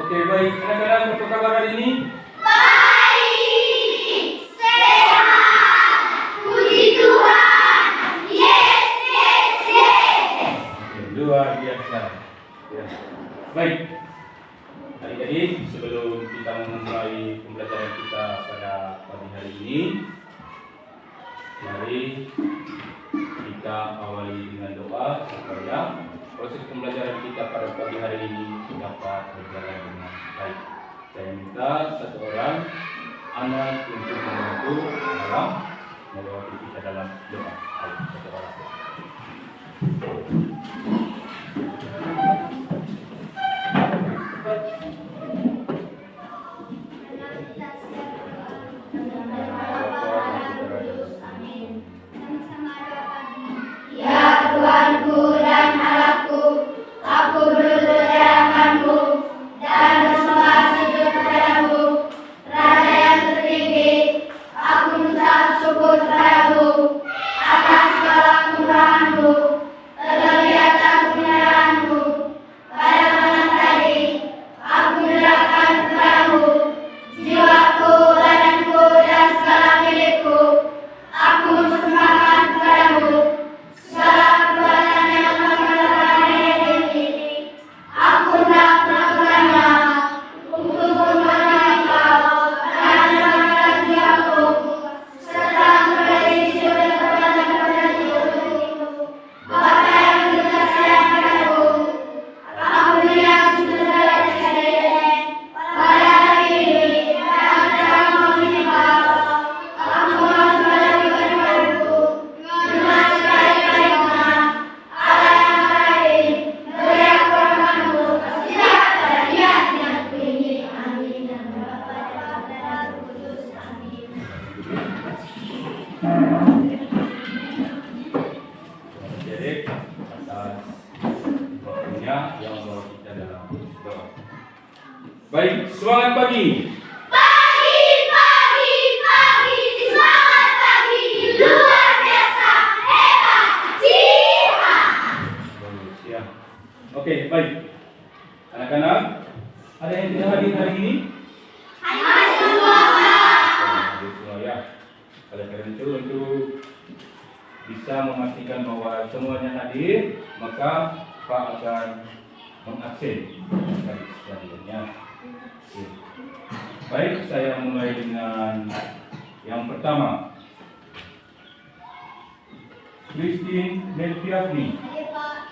Oke, baik. Anak-anak, apa kabar hari ini? Baik, sehat, puji Tuhan. Yes, yes, yes. Oke, luar biasa. Ya. Baik. Adik-adik, sebelum kita memulai pembelajaran kita pada pagi hari ini, mari kita awali dengan doa supaya proses pembelajaran kita pada pagi hari ini dapat berjalan dengan baik. Saya minta satu orang anak untuk membantu dalam mewakili kita dalam doa. Ayo, satu orang. Ya Tuhanku dan Allahku, aku berlutut di hadapan-Mu dan bersumpah sujud kepadamu, Raja yang tertinggi. Aku mengucap syukur kepadamu atas segala kemurahan-Mu, terlebih atas kebenaran-Mu. Pada malam tadi, aku menyerahkan kepadamu jiwaku, badanku, dan segala milikku. Aku mempersembahkan kepadamu segala perbuatan yang telah melakukan hari ini. Aku hendak melakukannya untuk memuliakan Engkau dan menyelamatkan jiwaku, serta memberi syukur kepada Tuhanku. Bapa yang begitu sayang padaku, aku melihat segala kejadian pada hari ini dan dalam menghormati Engkau. Aku mohon kepadamu kepadamu dengan sebaik-baiknya Allah yang baik, beri aku rahmat-Mu setiap pada niat yang kuingini. Amin. Dan Bapa dan Putra dan Roh Kudus. Amin. Jadi atas waktunya yang membawa kita dalam doa. Baik, semangat pagi. Pagi, pagi, pagi, semangat pagi, luar biasa, hebat, jihan. Bagus, ya. Oke, baik. Anak-anak, ada yang tidak hadir hari ini? Hai semua. Hadir semua ya. Oleh karena itu, untuk bisa memastikan bahwa semuanya hadir, maka Pak akan mengabsen hadirnya. Baik, saya mulai dengan yang pertama. Christine Melfiafni, Hadir Pak.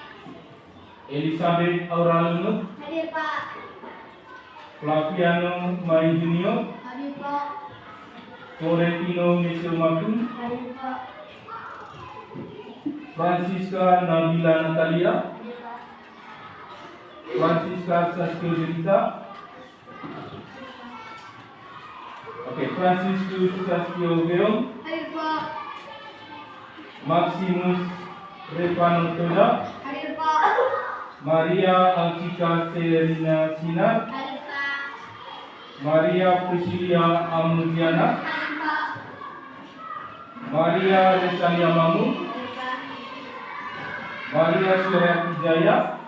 Elizabeth Auralunut, Hadir Pak. Flaviano Mai Junior, Hadir Pak. Florentino Mesilmakun, Hadir Pak. Francisca Nabila Natalia, Hadir Pak. Francisca Sastio Derita, Franciscus Sastio Geong, Hadir Pak. Maximus Revano Toda, Hadir Pak. Maria Alcika Serina Sinar, Hadir Pak. Maria Priscilia Amudiana, Hadir Pak. Maria Resania Mamu, Hadir Pak. Maria Suryati Jaya,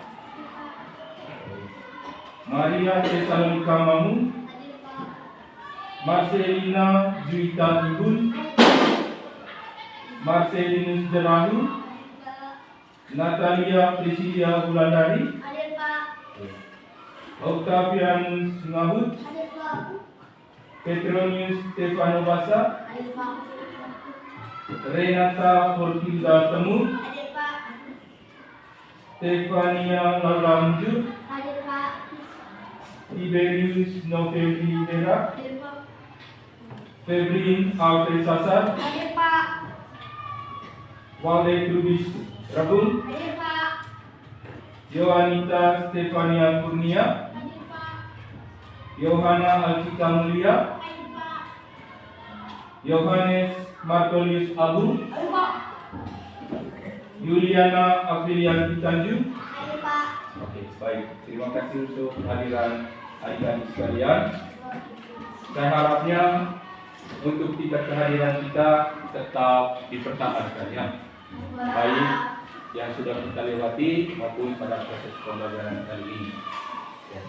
Maria Tesalonika Mamu, Hadir Pak. Marcelina Juwita Ibun, Marcelinus Jerahu, Natalia Priscilia Wulandari, Hadir Pak. Octavianus Ngahut, Hadir Pak. Petronius Stefano Basa, Hadir Pak. Renata Hortilda Temu, Hadir Pak. Stefania Laura Mujur, Hadir Pak. Tiberius November Vera, Hadir Pak. Febrin Alfred Sasar, Hadir Pak. Walde Trubis Rabun, Hadir Pak. Yohanita Stefania Kurnia, Hadir Pak. Yohana Alcita Mulia, Hadir Pak. Yohanes Martolius Abu, Hadir Pak. Juliana Aprilian Tanjung. Hadir Pak. Oke, baik. Terima kasih untuk kehadiran adik-adik sekalian. Saya harapnya untuk tingkat kehadiran kita tetap dipertahankan ya. Baik yang sudah kita lewati maupun pada proses pembelajaran kali ini. Ya.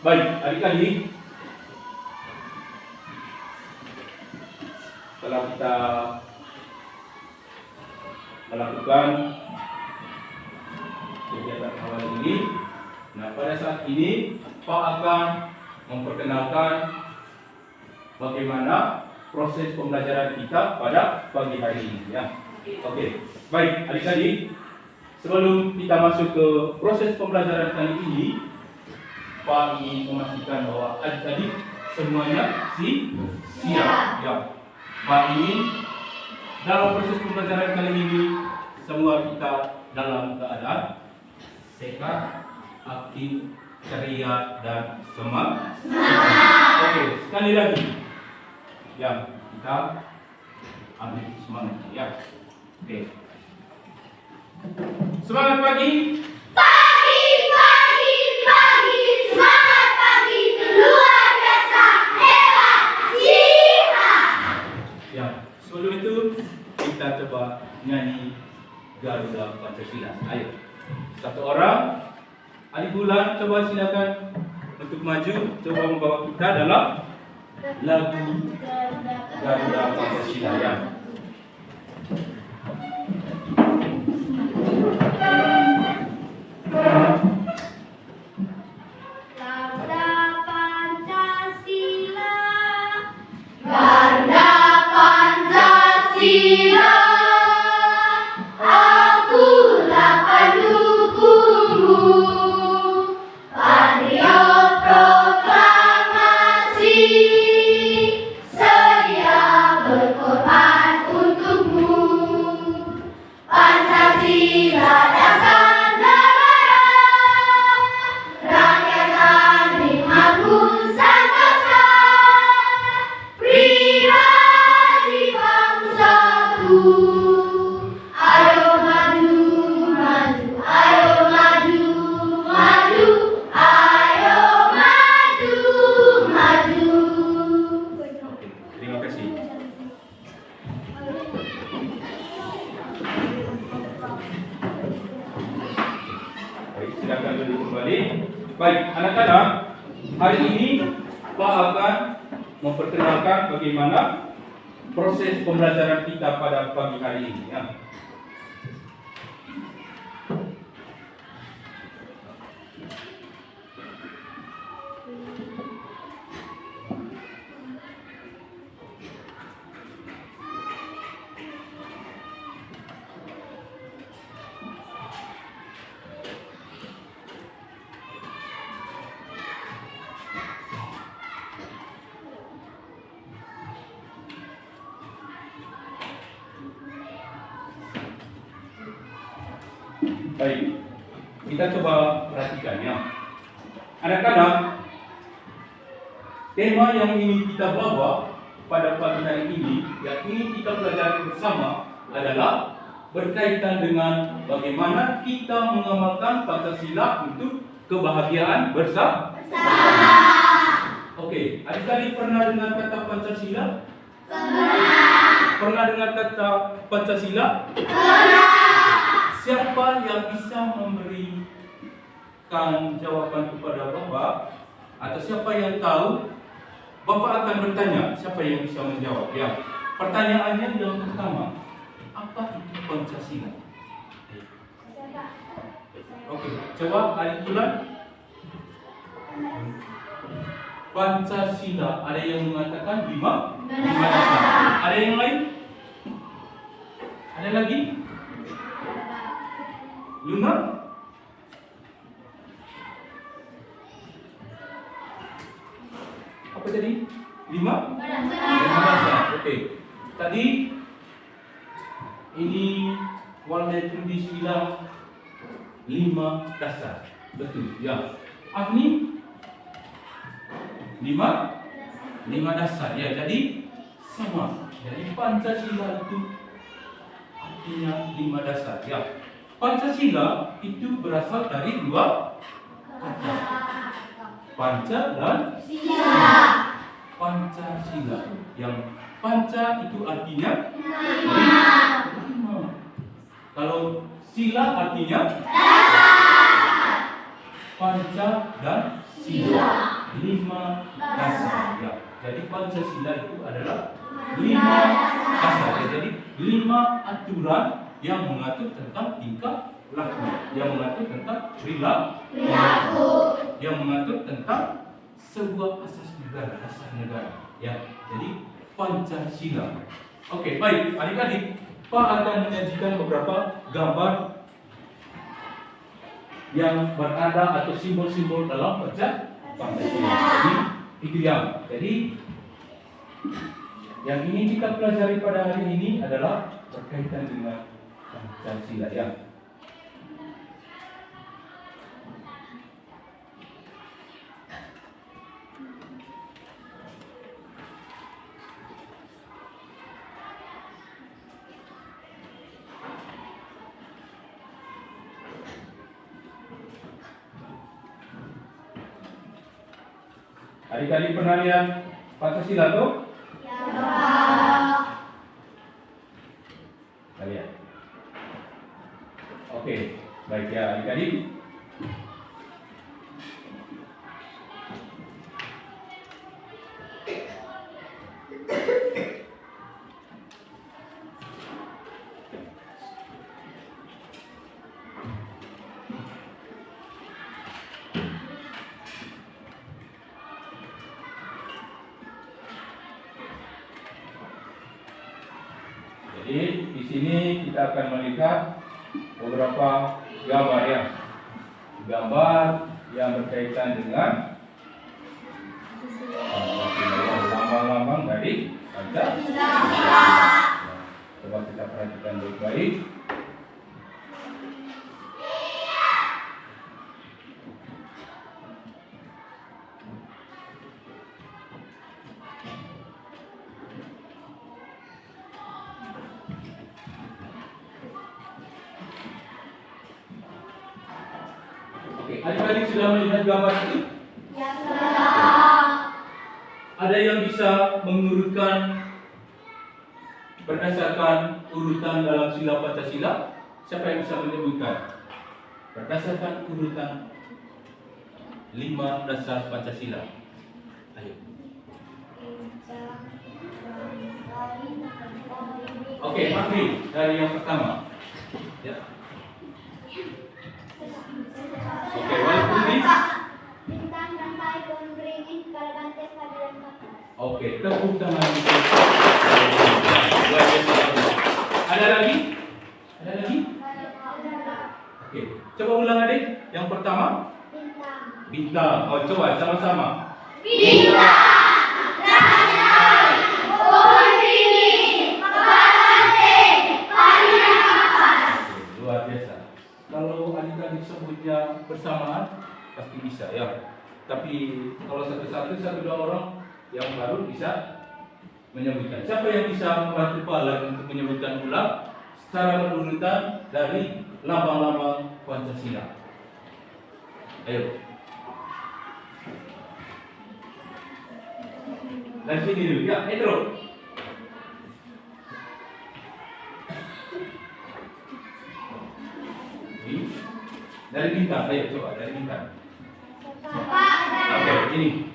Baik, adik-adik, setelah kita melakukan kegiatan awal ini, nah pada saat ini Pak akan memperkenalkan bagaimana proses pembelajaran kita pada pagi hari ini ya. Oke, baik adik-adik, sebelum kita masuk ke proses pembelajaran kali ini, Pak ingin memastikan bahwa adik-adik semuanya siap. Ya. Pak ingin dalam proses pembelajaran kali ini semua kita dalam keadaan sehat, aktif, ceria dan semangat. Oke, sekali lagi. Ya, kita ambil semangat ya. Oke. Semangat pagi. Pagi, pagi, pagi, semangat pagi, luar biasa, hebat, jihad. Ya, sebelum itu kita coba nyanyi Garuda Pancasila. Ayo, satu orang, adik bulan, coba silakan untuk maju, coba membawa kita dalam lagu Garuda Pancasila ya. Garuda Pancasila, Garuda Pancasila, akulah pendukungmu, patriot proklamasi, sedia berkorban untukmu. Pancasila dasar negara, rakyat nikmatku sangkasa, pribadi bangsaku. Ayo maju, maju, ayo maju, maju, ayo maju, maju. Oke, terima kasih. Baik, silakan duduk kembali. Baik, anak-anak, hari ini Pak akan memperkenalkan bagaimana proses pembelajaran kita pada pagi hari ini ya. Baik, kita coba perhatikan ya. Anak-anak, tema yang ingin kita bawa pada pagi hari ini, yang ingin kita pelajari bersama adalah berkaitan dengan bagaimana kita mengamalkan Pancasila untuk kebahagiaan bersama. Oke, adik-adik pernah dengar kata Pancasila? Pernah dengar kata Pancasila? Siapa yang bisa memberikan jawaban kepada Bapak? Atau siapa yang tahu? Bapak akan bertanya, siapa yang bisa menjawab? Ya, pertanyaannya yang pertama, apa itu Pancasila? Oke, coba adik ulang. Pancasila, ada yang mengatakan lima dasar. Ada yang lain? Ada lagi? Luna? Apa tadi? Lima dasar. Oke. Tadi ini warna tulis bilang 5 dasar. Betul, ya. Agni 5 dasar. Ya, jadi sama. Jadi Pancasila itu artinya 5 dasar. Ya. Pancasila itu berasal dari 2 kata. Panca dan sila. Pancasila. Yang panca itu artinya 5. Kalau sila artinya panca dan sila. 5 dasar. Ya. Jadi Pancasila itu adalah 5 dasar. Ya. Jadi 5 aturan yang mengatur tentang tingkah laku, yang mengatur tentang perilaku, yang mengatur tentang sebuah asas negara, asas negara. Ya. Jadi Pancasila. Oke, baik, adik-adik, Pak akan menyajikan beberapa gambar yang berada atau simbol-simbol dalam Pancasila. Itu yang. Jadi yang ingin kita pelajari pada hari ini adalah berkaitan dengan Pancasila ya. Adik-adik pernah lihat Pancasila tuh? Ya. Lihat. Oke, baik ya adik-adik. Jadi di sini kita akan melihat beberapa gambar ya. Gambar yang berkaitan dengan lambang-lambang dari Pancasila. Coba kita perhatikan baik-baik. Adik-adik sudah melihat gambar itu? Ya, sudah. Ada yang bisa mengurutkan berdasarkan urutan dalam sila Pancasila? Siapa yang bisa menyebutkan? Berdasarkan urutan 5 dasar Pancasila. Ayo. Oke, Makri dari yang pertama. Ya. Oke, bintang sampai pohon beringin kalau bantes padaran kapas. Oke, tepuk tangan. Ada lagi? Ada lagi? Oke, coba ulang adik. Yang pertama? Bintang. Bintang. Oh, coba sama-sama. Bintang, rantai, pohon beringin, kepala bantes padaran kapas. Luar biasa. Kalau menyebutnya bersamaan pasti bisa ya. Tapi kalau satu-satu, satu dua orang yang baru bisa menyebutkan. Siapa yang bisa membantu Pak Alan untuk menyebutkan ulang secara berurutan dari lambang-lambang Pancasila? Ayo. Dari sini dulu ya, Pedro. Dari bintang, ayo coba dari bintang. Oke, ini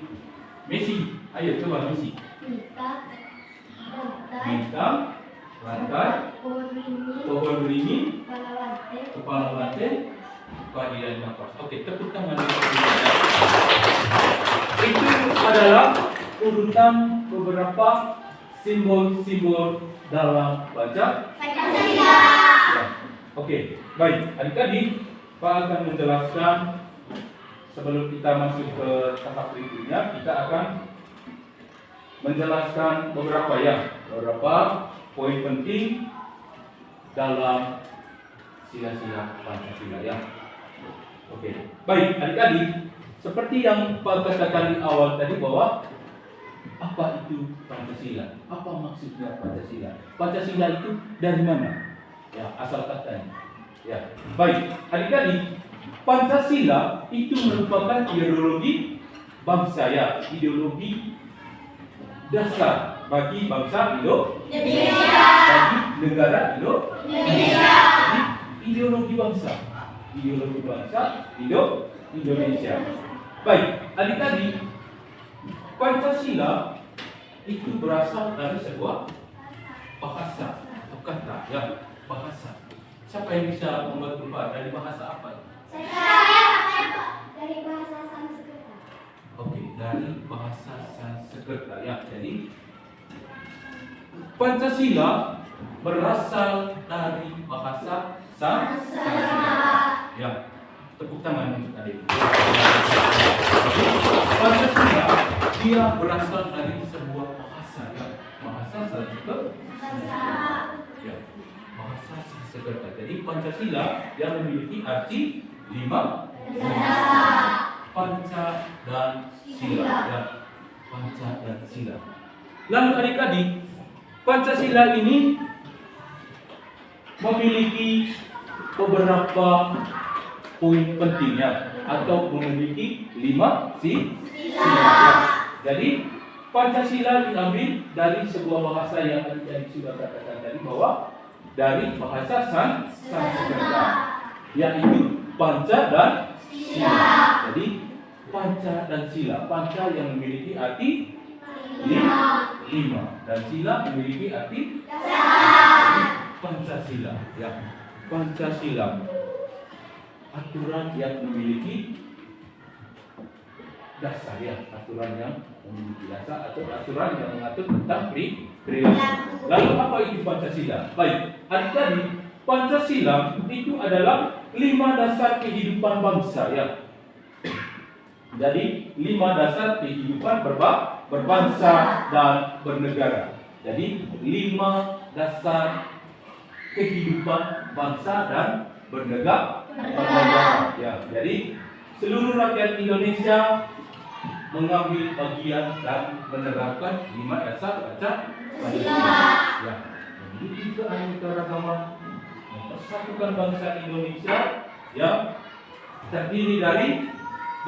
Messi, ayo coba Messi. Bintang, lantai, pohon beringin, kepala banteng, keadilan nafas. Oke, tepuk tangan. Itu adalah urutan beberapa simbol-simbol dalam baca Pancasila. Ya. Oke, baik. Adik-adik, Pak akan menjelaskan sebelum kita masuk ke tahap berikutnya, kita akan menjelaskan beberapa poin penting dalam sila-sila Pancasila ya. Oke, baik adik-adik, seperti yang Pak katakan di awal tadi bahwa apa itu Pancasila? Apa maksudnya Pancasila? Pancasila itu dari mana? Ya, asal katanya. Ya, baik adik-adik, Pancasila itu merupakan ideologi bangsa ya, ideologi dasar bagi bangsa Indonesia, bagi negara Indonesia, jadi ideologi bangsa Indonesia. Baik, adik-adik, Pancasila itu berasal dari sebuah bahasa atau kata ya, bahasa. Siapa yang bisa membantu Pak dari bahasa apa? Saya dari bahasa Sanskerta. Oke, dari bahasa Sanskerta ya. Jadi Pancasila berasal dari bahasa Sanskerta. Ya, tepuk tangan untuk adik. Pancasila dia berasal dari sebuah bahasa ya, bahasa Sanskerta. Ya, bahasa Sanskerta. Jadi Pancasila yang memiliki arti 5 panca dan sila ya. Panca dan sila. Lalu adik-adik, Pancasila ini memiliki beberapa poin pentingnya atau memiliki 5 sila ya. Jadi Pancasila diambil dari sebuah bahasa yang adik-adik sudah katakan tadi bahwa dari bahasa Sanskerta yaitu panca dan sila. Jadi panca dan sila, panca yang memiliki arti 5 dan sila memiliki arti Pancasila ya. Pancasila aturan yang memiliki dasar ya, aturan yang memiliki dasar atau aturan yang mengatur tentang perilaku. Lalu apa itu Pancasila? Baik, adik-adik, Pancasila itu adalah 5 dasar kehidupan bangsa ya. Jadi 5 dasar kehidupan berbangsa dan bernegara. Jadi 5 dasar kehidupan bangsa dan bernegara. Ya, jadi seluruh rakyat Indonesia mengambil bagian dan menerapkan 5 dasar baca Pancasila. Ya, mendidik keanekaragaman, mempersatukan bangsa Indonesia yang terdiri dari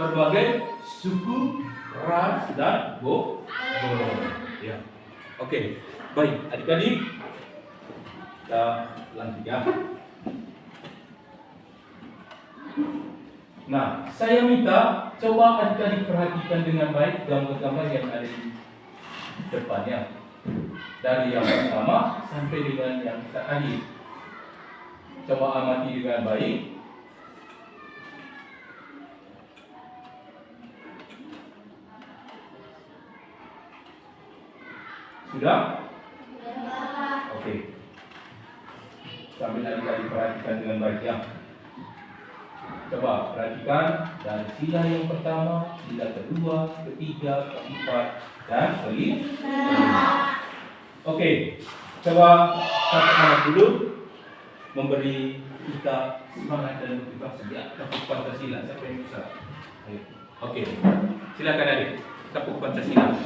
berbagai suku, ras dan golongan. Ya, oke, baik adik-adik, kita lanjut ya. Nah, saya minta coba adik-adik perhatikan dengan baik gambar-gambar yang ada di depannya. Dari yang pertama sampai dengan yang terakhir. Coba amati dengan baik. Sudah? Oke. Sambil adik-adik perhatikan dengan baik ya. Coba perhatikan dari sila yang pertama, sila kedua, ketiga, keempat, dan kelima. Oke, coba satu dulu. memberi kita semangat dan motivasi. Ya, Kapuk Pancasila. Siapa yang bisa? Ayo. Oke, silakan adik. Kapuk Pancasila.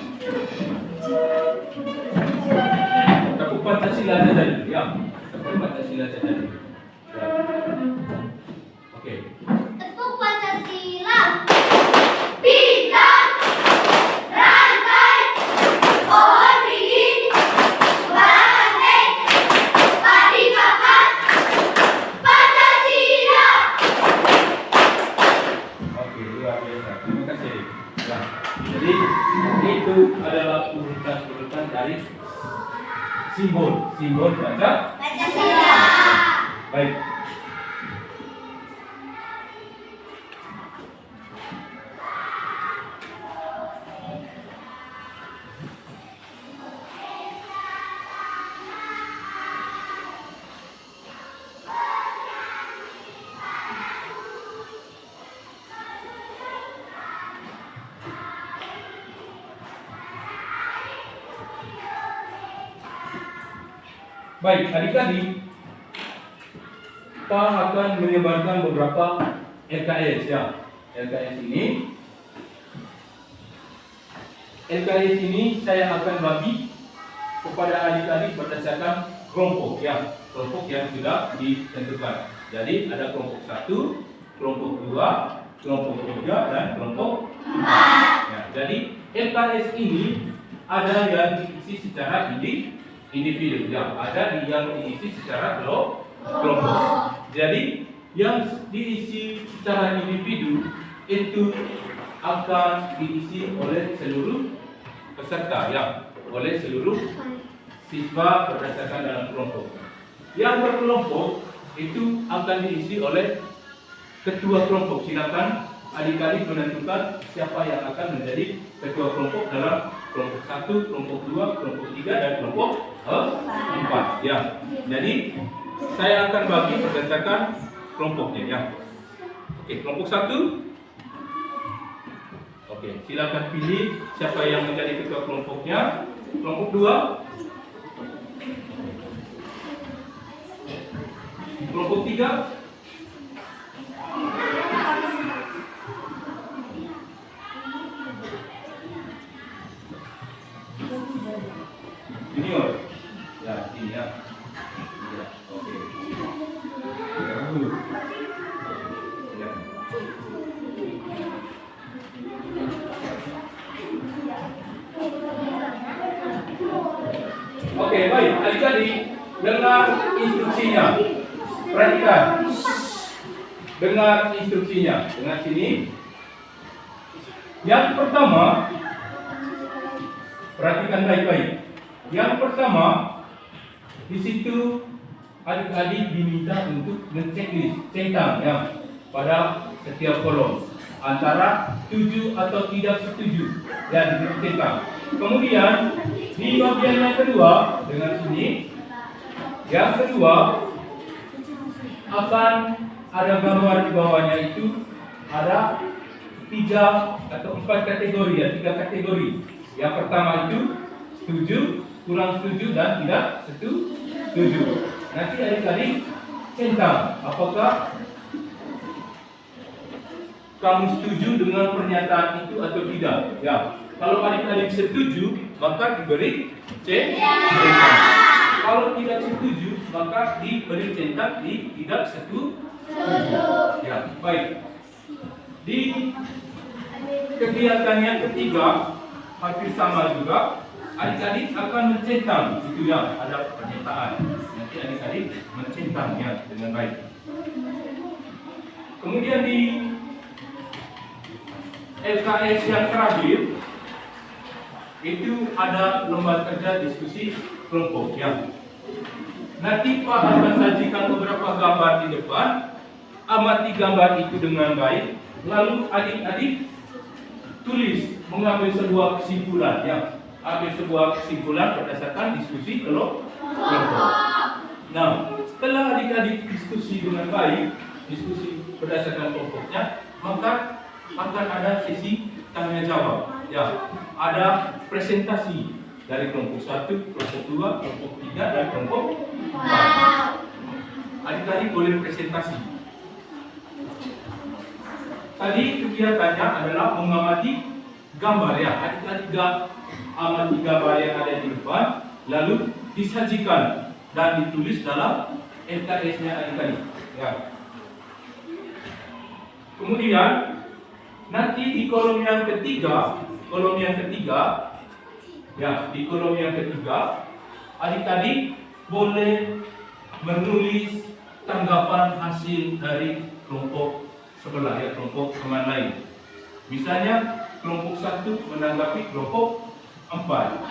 Kapuk Pancasila saja dulu, ya. Kapuk Pancasila saja dulu. Ya. Oke. Tepuk Pancasila. Bintang, rantai, pohon tinggi, banteng, padi kapas, Pancasila. Oke, luar biasa. Terima kasih. Ya. Jadi itu adalah urutan-urutan dari simbol baca. Pancasila. Baik. Baik, adik-adik, kita akan menyebarkan beberapa LKS ya. LKS ini saya akan bagi kepada adik-adik berdasarkan kelompok ya. Kelompok yang sudah ditentukan. Jadi ada kelompok 1, kelompok 2, kelompok 3 dan kelompok 4. Ya, jadi LKS ini ada yang diisi secara individu ya, ada yang diisi secara kelompok. Jadi yang diisi secara individu itu akan diisi oleh seluruh peserta ya, oleh seluruh siswa berdasarkan dalam kelompok. Yang berkelompok itu akan diisi oleh ketua kelompok. Silakan adik-adik menentukan siapa yang akan menjadi ketua kelompok dalam kelompok 1, kelompok 2, kelompok 3 dan kelompok 4 ya. Jadi saya akan bagi berdasarkan kelompoknya ya. Oke, kelompok 1. Oke, silakan pilih siapa yang menjadi ketua kelompoknya. Kelompok 2. Kelompok 3. Junior. Ya, ini ya. Ya, oke. Ya. Oke, baik. Adik-adik, dengar instruksinya. Perhatikan. Dengar instruksinya. Dengar sini. Yang pertama, perhatikan baik-baik. Yang pertama, di situ adik-adik diminta untuk men-checklist, centang ya, pada setiap kolom antara setuju atau tidak setuju dan centang. Kemudian di bagian yang kedua dengan sini, yang kedua akan ada gambar di bawahnya itu ada 3 atau 4 kategori ya, 3 kategori. Yang pertama itu setuju, kurang setuju dan tidak setuju. Nanti adik-adik centang apakah kamu setuju dengan pernyataan itu atau tidak ya. Kalau adik-adik setuju maka diberi centang. Kalau tidak setuju maka diberi centang di tidak setuju. Ya, baik. Di kegiatan yang ketiga hampir sama juga, adik-adik akan mencentang itu ya, ada pernyataan. Nanti adik-adik mencentangnya dengan baik. Kemudian di LKS yang terakhir itu ada lomba kerja diskusi kelompok ya. Nanti Pak akan sajikan beberapa gambar di depan. Amati gambar itu dengan baik. Lalu adik-adik tulis, mengambil sebuah kesimpulan ya. Ambil sebuah kesimpulan berdasarkan diskusi kelompok. Nah, setelah adik-adik diskusi dengan baik, diskusi berdasarkan kelompoknya, maka akan ada sesi tanya jawab ya. Ada presentasi dari kelompok 1, kelompok 2, kelompok 3 dan kelompok 4. adik-adik boleh presentasi. Tadi kegiatannya adalah mengamati gambar ya. Adik-adik amati gambar yang ada di depan, lalu disajikan dan ditulis dalam LKS-nya adik-adik. Ya. Kemudian nanti di kolom yang ketiga, ya, di kolom yang ketiga, adik-adik boleh menulis tanggapan hasil dari kelompok sebelah, ya, kelompok teman lain. Misalnya kelompok 1 menanggapi kelompok 4,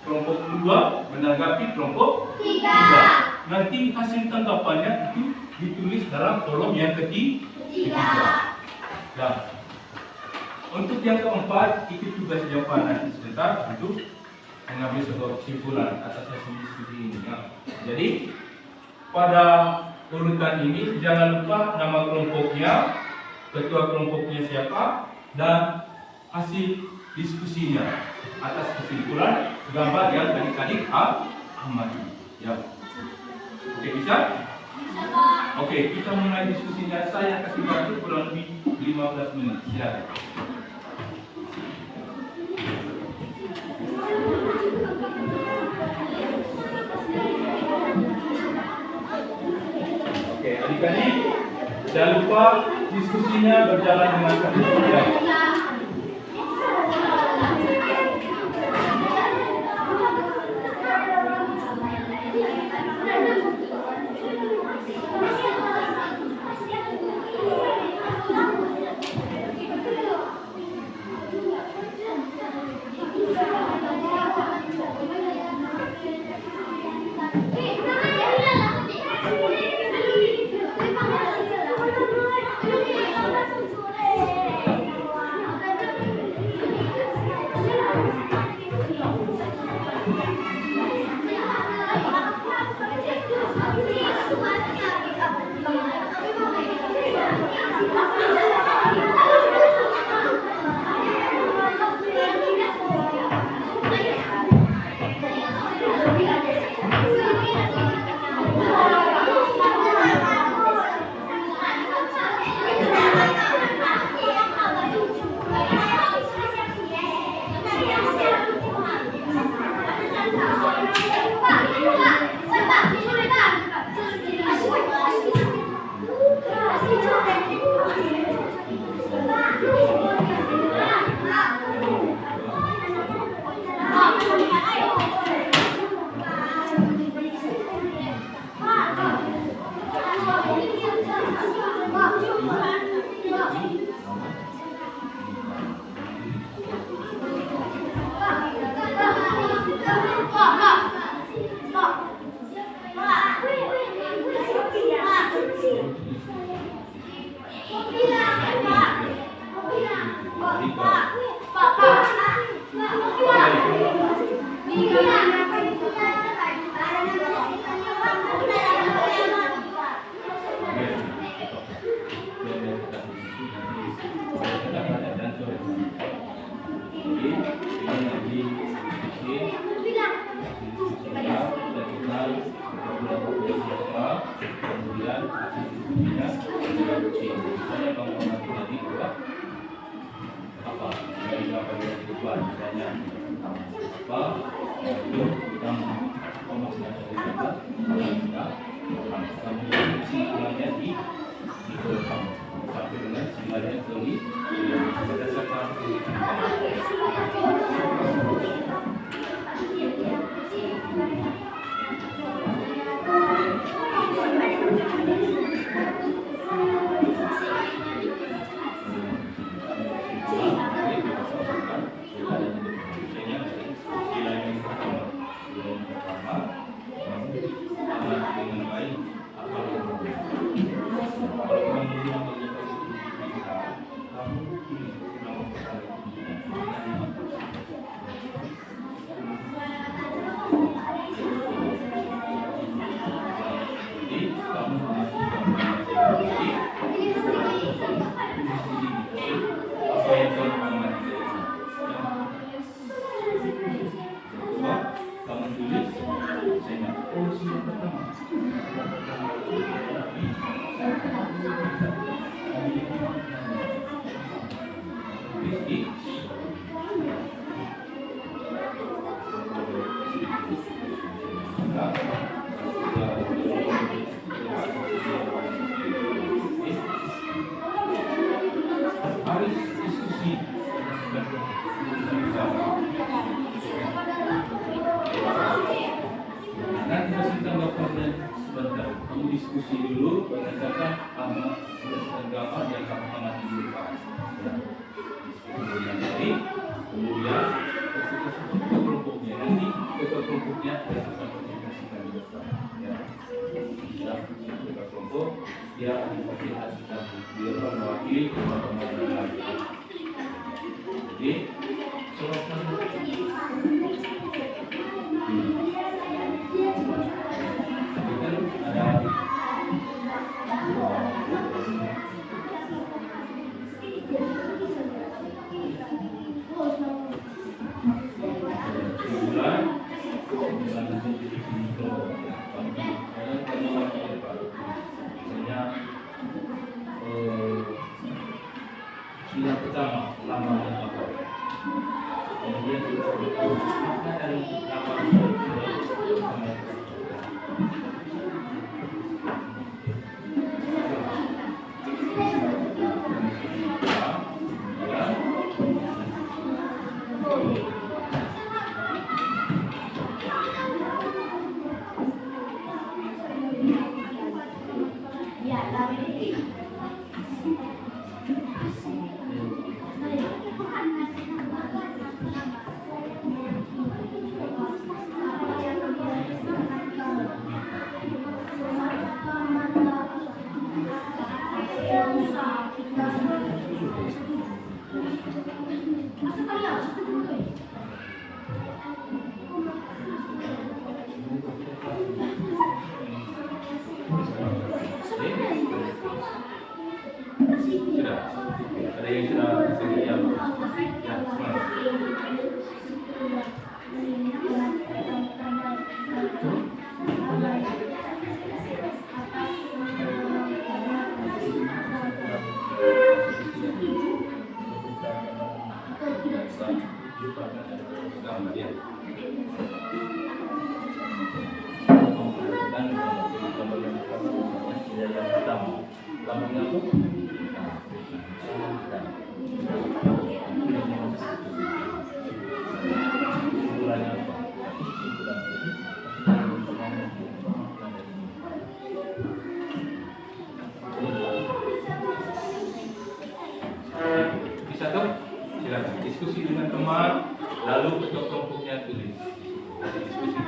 kelompok 2 menanggapi kelompok 3. Nanti hasil tanggapannya itu ditulis dalam kolom yang ketiga. Nah, untuk yang keempat, itu tugas jawaban nanti sebentar untuk mengambil sebuah kesimpulan atas hasil studi ini. Ya. Jadi pada urutan ini jangan lupa nama kelompoknya, ketua kelompoknya siapa, dan hasil diskusinya atas kesimpulan gambar yang adik-adik amati. Ya. Oke, bisa? Oke, kita mulai diskusinya. Saya kasih waktu kurang lebih 15 menit. Silakan. Oke, adik-adik, jangan lupa diskusinya berjalan dengan baik. Kamu tulis, saya nggak. Oh, sudah pertama. diskusi dulu berdasarkan gambar yang kamu amati dulu Pak. Ya. Jadi kemudian kelompoknya nanti kelompoknya ada seperti yang kita lihat. Ya. Kita kelompok dia difasilitasi dia mewakili teman-teman yang lain. Jadi soalnya yang pertama lamanya apa? Kemudian kita dari ada yang sudah siap. Ya, bisa tuh silakan diskusi dengan teman lalu ketua kelompoknya tulis diskusi.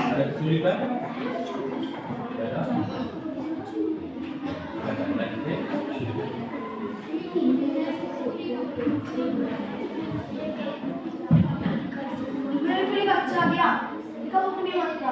Ada kesulitan? Ada? Ada lagi? Beli baca dia. Kamu beli baca.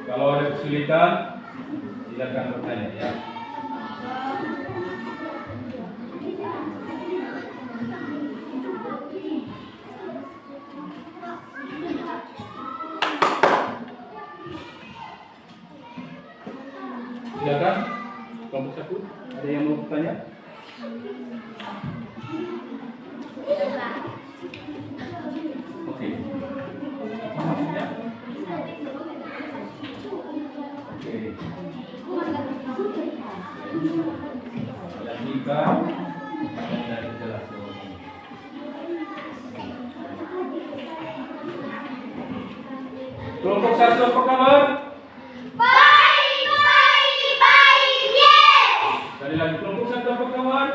Kalau ada kesulitan, silakan bertanya ya. Silakan, kelompok satu, ada yang mau bertanya? Oke. Ya. Dan jika ada jelas kelompok satu apa kabar? Baik, baik, baik, yes. Sekali lagi kelompok satu apa kabar?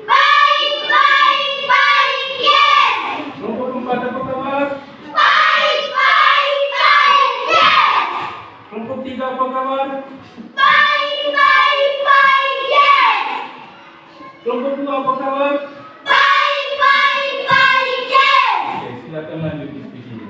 Baik, baik, baik, yes. Kelompok empat apa kabar? Baik, baik, baik, yes. Kelompok tiga apa kabar? Baik, baik, baik, yes. Kelompok dua apa kabar? Baik, baik, baik, yes. Oke, silakan lanjut diskusinya.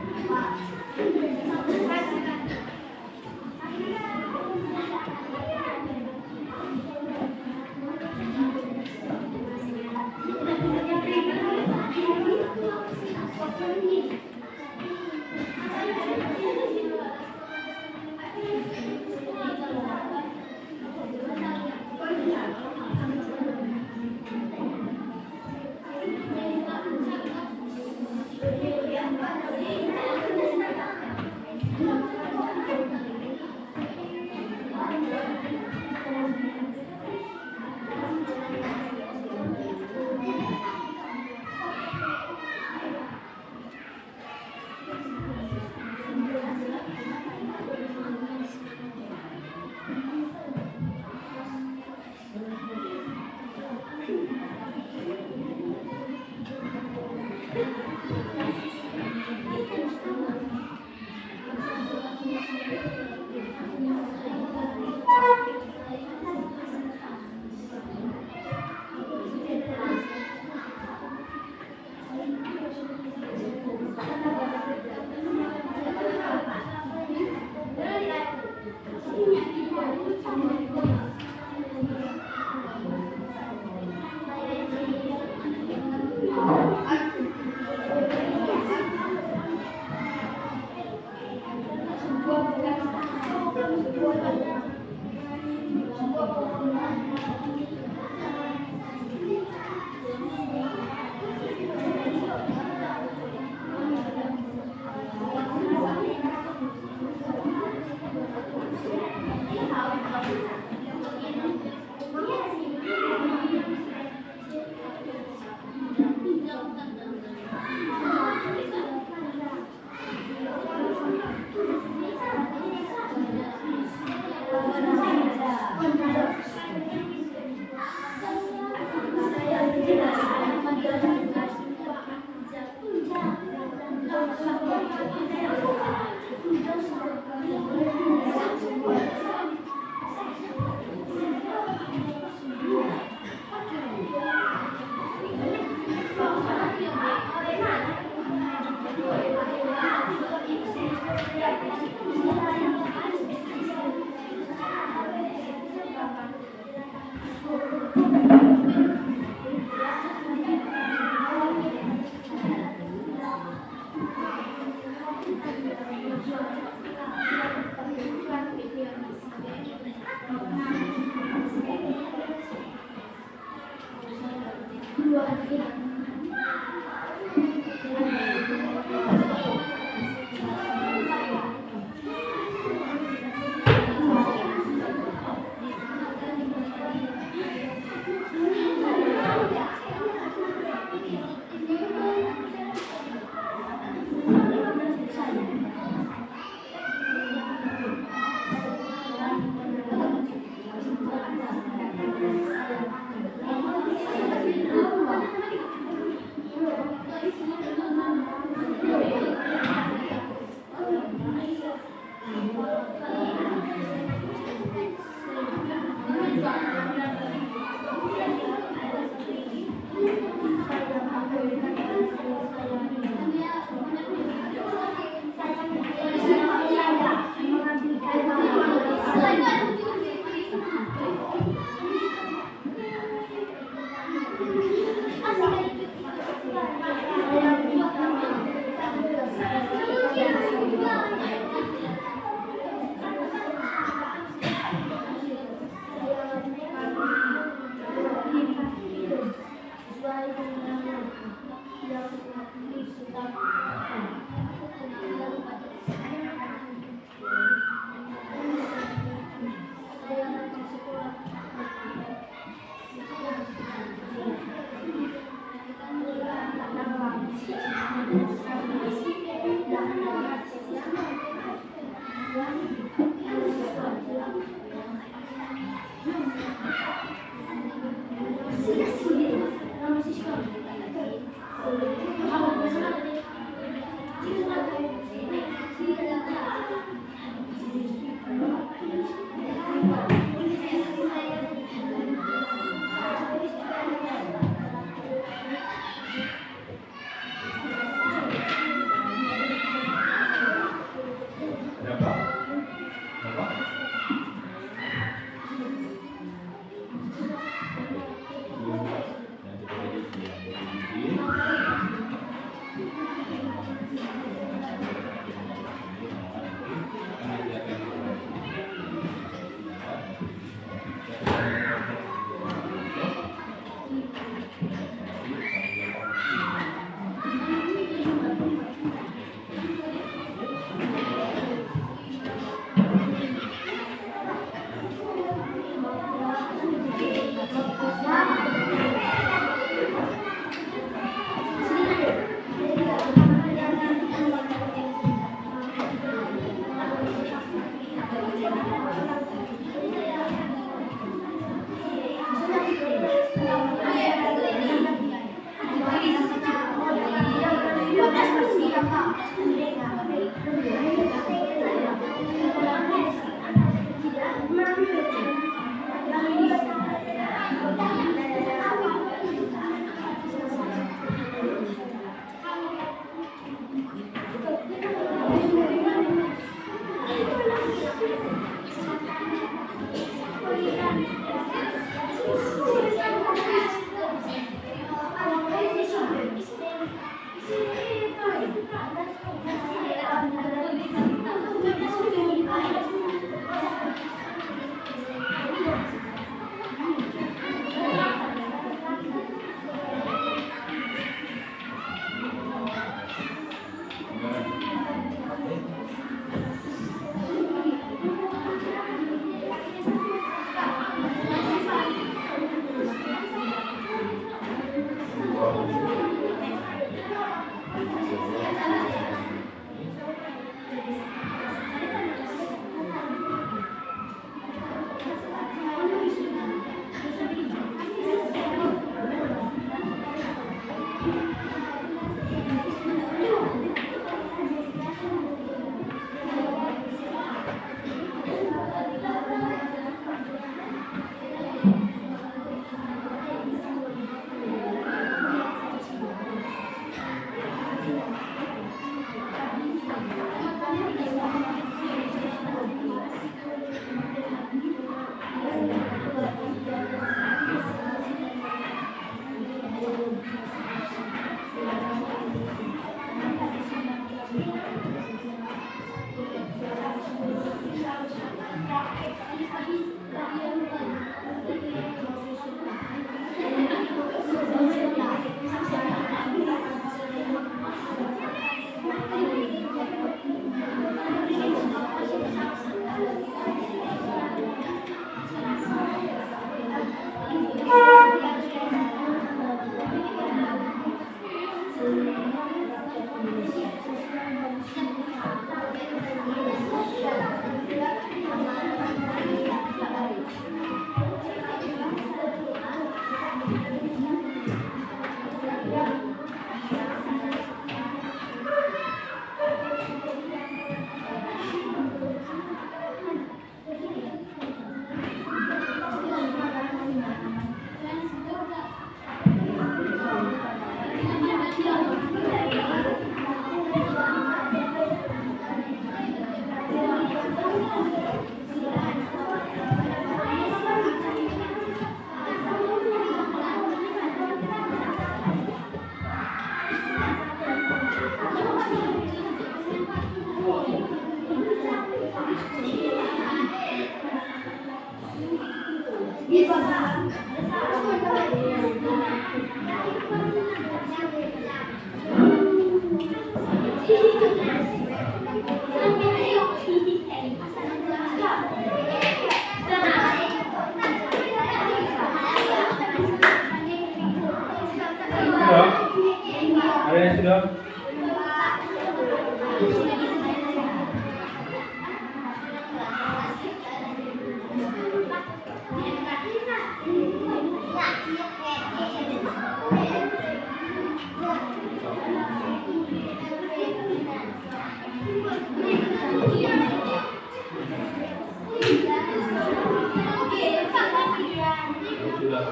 Sudah.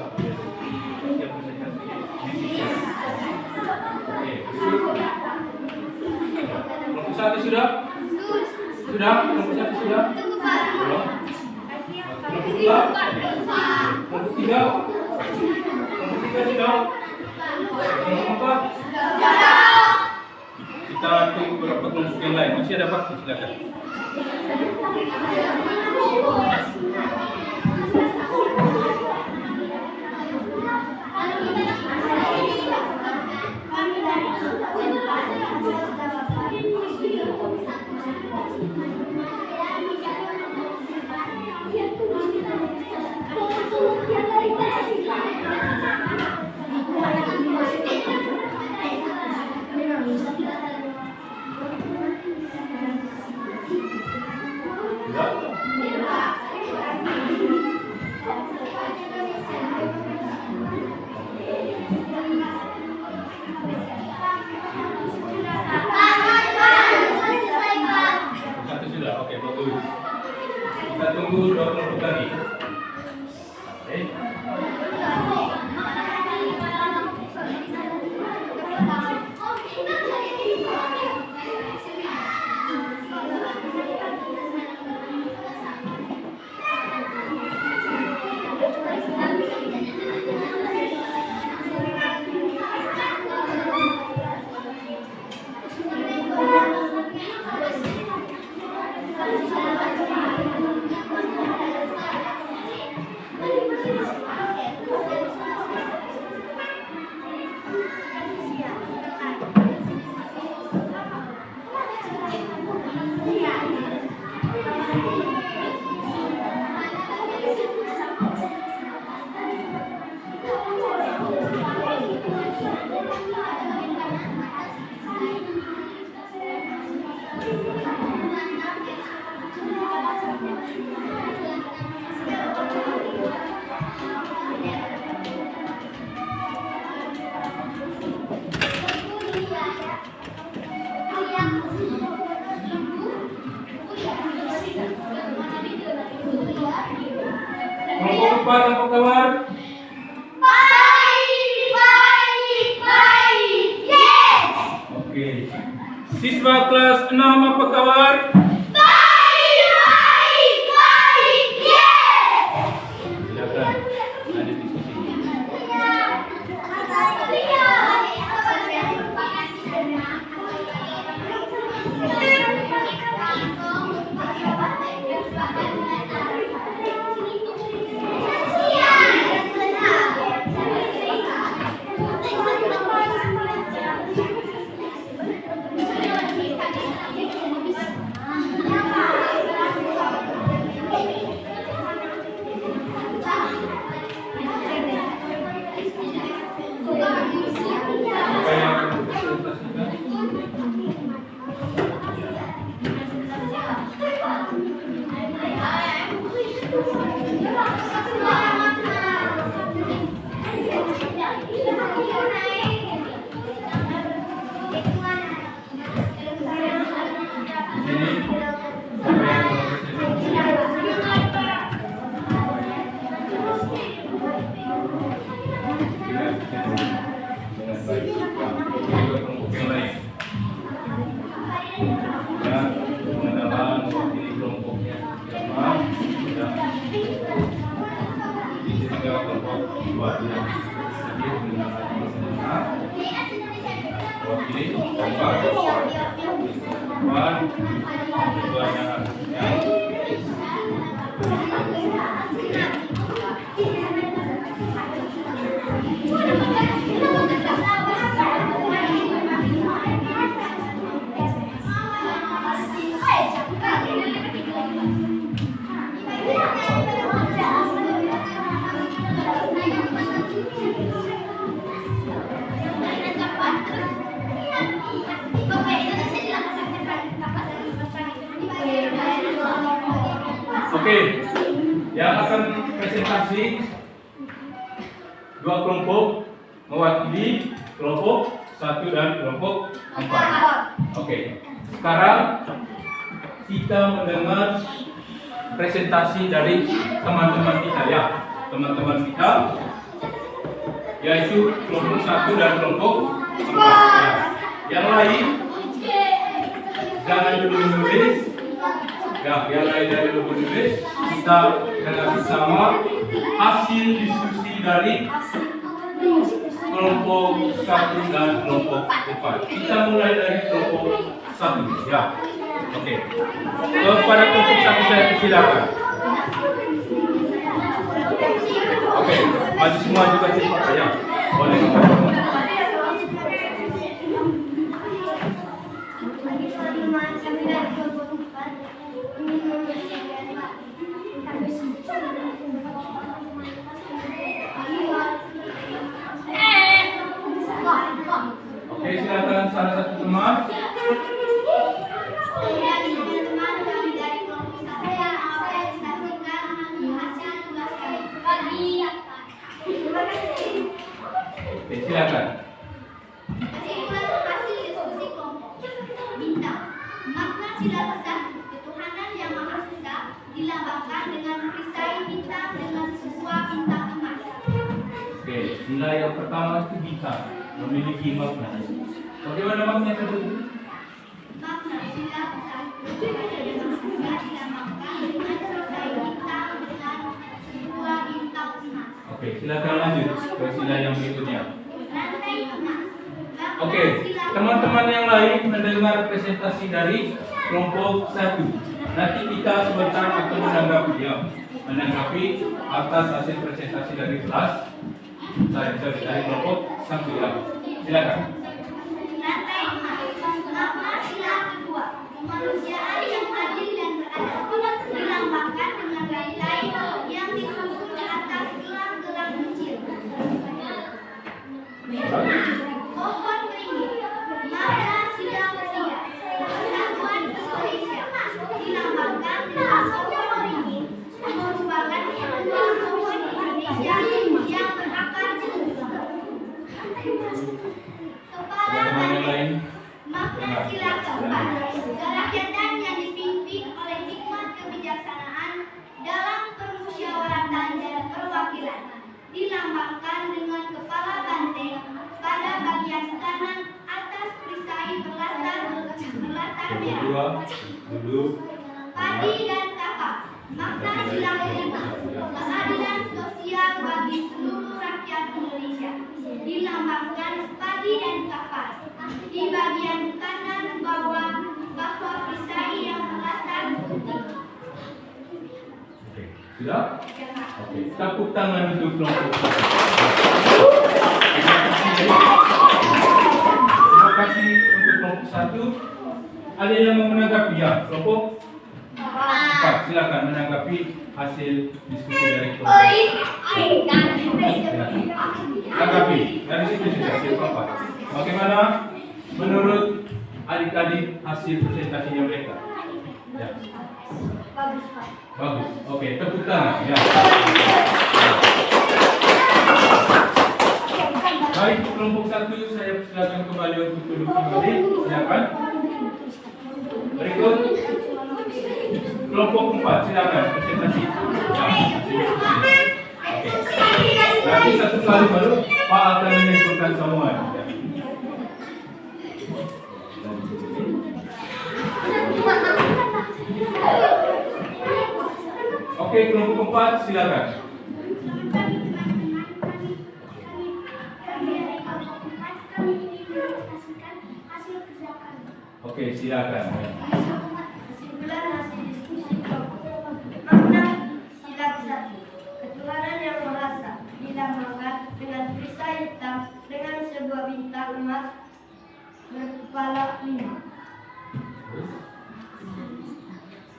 Siap presentasi. Oke, kelompok satu sudah? Sudah? Kelompok satu sudah? Belum? Kelompok dua? Kelompok tiga? Kelompok tiga sudah? Kelompok empat? Kita tunggu beberapa kelompok yang lain. Masih ada waktu, silakan. Satu sudah, oke, bagus. Kita tunggu 2 kelompok lagi. Oke. Kelompok 4, apa kabar? Oke. Siswa kelas 6 apa kabar? Silakan. Ada diskusi. Apa yang akan dipresentasikan? Di sini siapa yang akan berpresentasi? Dengan baik. Juga kelompok yang lain. Ya, pengenalan mewakili kelompoknya siapa dan di sini juga kelompok dua yang hadir dengan bersama mewakili kelompok keduanya ya. Oke, yang akan presentasi dua kelompok mewakili kelompok 1 dan kelompok 4. Oke, sekarang kita mendengar presentasi dari teman-teman kita ya, teman-teman kita, yaitu kelompok 1 dan kelompok 4 ya. Yang lain jangan dulu menulis ya, yang lain jangan dulu menulis. Kita dengar bersama hasil diskusi dari kelompok 1 dan kelompok 4. Kita mulai dari kelompok 1 ya. Oke, kepada kelompok 1 saya persilakan. Oke, maju semua juga cepat ya. Boleh kepada semua. Oke, silakan salah satu teman. Oke, silakan. Hasil diskusi kelompok. Bintang. Makna sila besar ketuhanan yang Maha Esa dilambangkan dengan perisai bintang dengan sebuah bintang emas. Oke, nilai yang pertama itu bintang, memiliki makna. Bagaimana makna itu? Makna sila besar ketuhanan yang Maha Esa dilambangkan dengan perisai bintang dengan sebuah bintang emas. Oke, silakan lanjut ke sila yang berikutnya. Rantai emas. Oke, teman-teman yang lain mendengar presentasi dari kelompok 1. Nanti kita sebentar akan menanggapi atas hasil presentasi dari kelas dari kelompok 1 ya. Silakan. Rantai emas. Makna sila kedua. Kemanusiaan yang adil dan beradab dilambangkan dengan rantai yang disusun ke atas gelang-gelang kecil. Pohon beringin. Makna sila ketiga. Persatuan Indonesia dilambangkan dengan pohon beringin merupakan sebuah pohon Indonesia yang berakar kukuh. Kepala Teman-teman yang lain. makna sila keempat. Kerakyatan yang dipimpin oleh hikmat kebijaksanaan dalam permusyawaratan dan perwakilan dilambangkan dengan kepala banteng pada bagian kanan atas perisai berlatar merah. Kedua, duduk. Padi dan kapak. Makna sila kelima. Keadilan sosial bagi seluruh rakyat Indonesia dilambangkan padi dan kapas di bagian kanan bawah perisai yang berlatar putih. Oke, sudah? Oke, tepuk tangan untuk kelompok 1. Terima kasih untuk kelompok 1. Ada yang mau menanggapi ya? Kelompok 4, silakan menanggapi hasil diskusi dari kelompok. Silakan. Tanggapi dari situ sudah siapa Pak? Bagaimana menurut adik-adik hasil presentasinya mereka? Ya. Bagus, Pak. Bagus. Oke, tepuk tangan ya. Baik, kelompok 1 saya silakan kembali untuk duduk kembali. Silakan. Berikut kelompok 4 silakan presentasi. Ya, oke. Nanti satu kali baru Pak akan menyimpulkan semua. Ya. Oke, kelompok 4 silakan. Oke, silakan. Kesimpulan hasil diskusi kelompok. Makna sila besar. Ketuhanan yang Maha Esa dilambangkan dengan perisai hitam dengan sebuah bintang emas berkepala 5.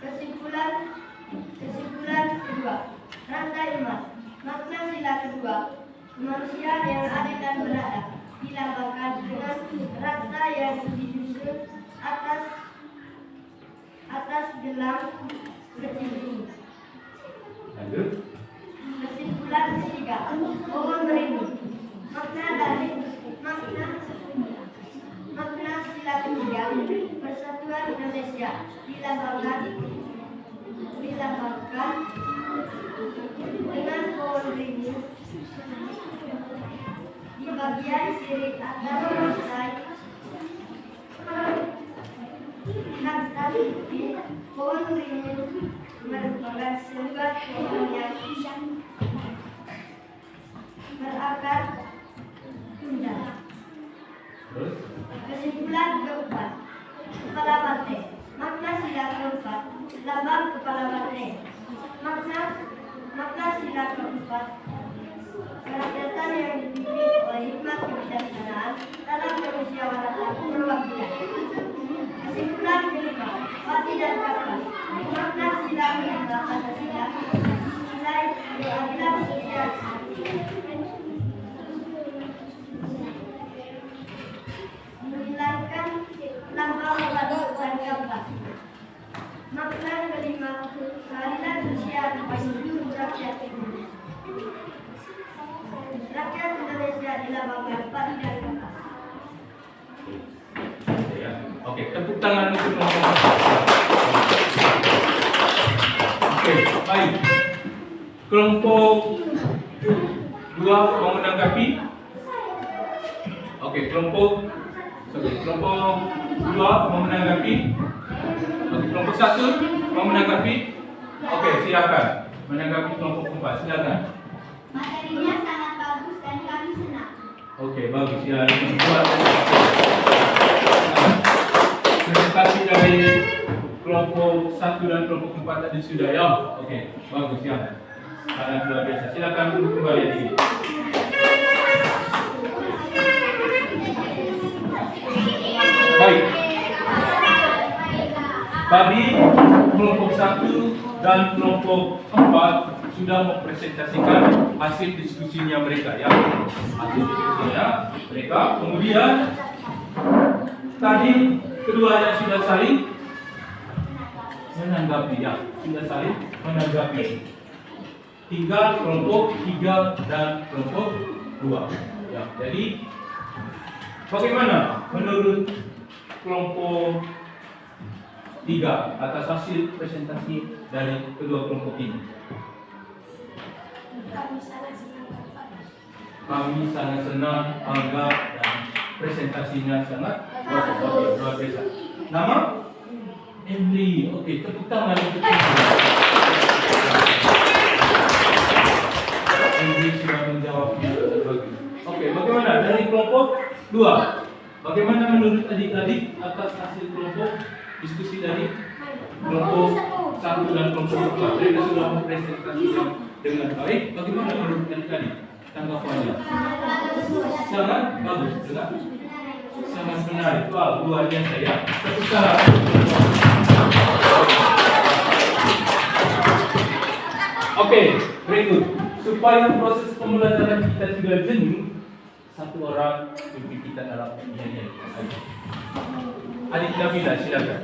Kesimpulan kedua. Rantai emas. Makna sila kedua. Kemanusiaan yang adil dan beradab dilambangkan dengan rantai yang disusun atas gelang kecil ini. Indonesia dilambangkan dengan pohon beringin di bagian sirip atas perisai. Pohon beringin merupakan sebuah pohon yang berakar tunggal. Kesimpulan keempat, kepala banteng. Makna sila keempat, lambang kepala banteng. Makna sila keempat, kerakyatan yang dipimpin oleh hikmat kebijaksanaan dalam kemusyawaratan perwakilan. Kesimpulan kelima, pati dan kapas. Makna sila kelima Pancasila, nilai keadilan sosial. Menghilangkan lambang dan kapas. Makna kelima, keadilan sosial bagi seluruh rakyat Indonesia. Rakyat Indonesia dilambangkan padi dan kapas. Oke, tepuk tangan untuk kelompok. Oke, baik. Kelompok 2 mau menanggapi? Oke, kelompok 2 mau menanggapi? Oke, kelompok 1 mau menanggapi? Oke, silakan. Menanggapi kelompok 4, silakan. Materinya sangat bagus dan kami senang. Oke, bagus ya. Presentasi dari kelompok 1 dan kelompok 4 tadi sudah ya. Oke, bagus ya. Sangat luar biasa. Silakan kembali di sini. Baik. Tadi kelompok 1 dan kelompok 4 sudah mempresentasikan hasil diskusinya mereka ya. Hasil diskusinya mereka. Kemudian tadi keduanya sudah saling menanggapi ya. Sudah saling menanggapi. Tinggal kelompok 3 dan kelompok 2 ya. Jadi bagaimana menurut kelompok 3 atas hasil presentasi dari kedua kelompok ini? Kami sangat senang, bangga dan presentasinya sangat luar biasa. Nama? Emily. Oke, tepuk tangan untuk Emily sudah menjawabnya. Oke, bagaimana dari kelompok 2? Bagaimana menurut adik-adik atas hasil kelompok diskusi dari kelompok 1 dan kelompok 4? Mereka sudah mempresentasikan dengan baik. Bagaimana menurut adik-adik tanggapannya? Sangat bagus, sangat menarik. Wah, luar biasa ya. Tepuk tangan. Oke, berikut. Supaya proses pembelajaran kita tidak jenuh, satu orang pimpin kita dalam nyanyian. Adik Nabila, silakan.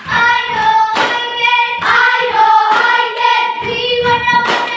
I know I can.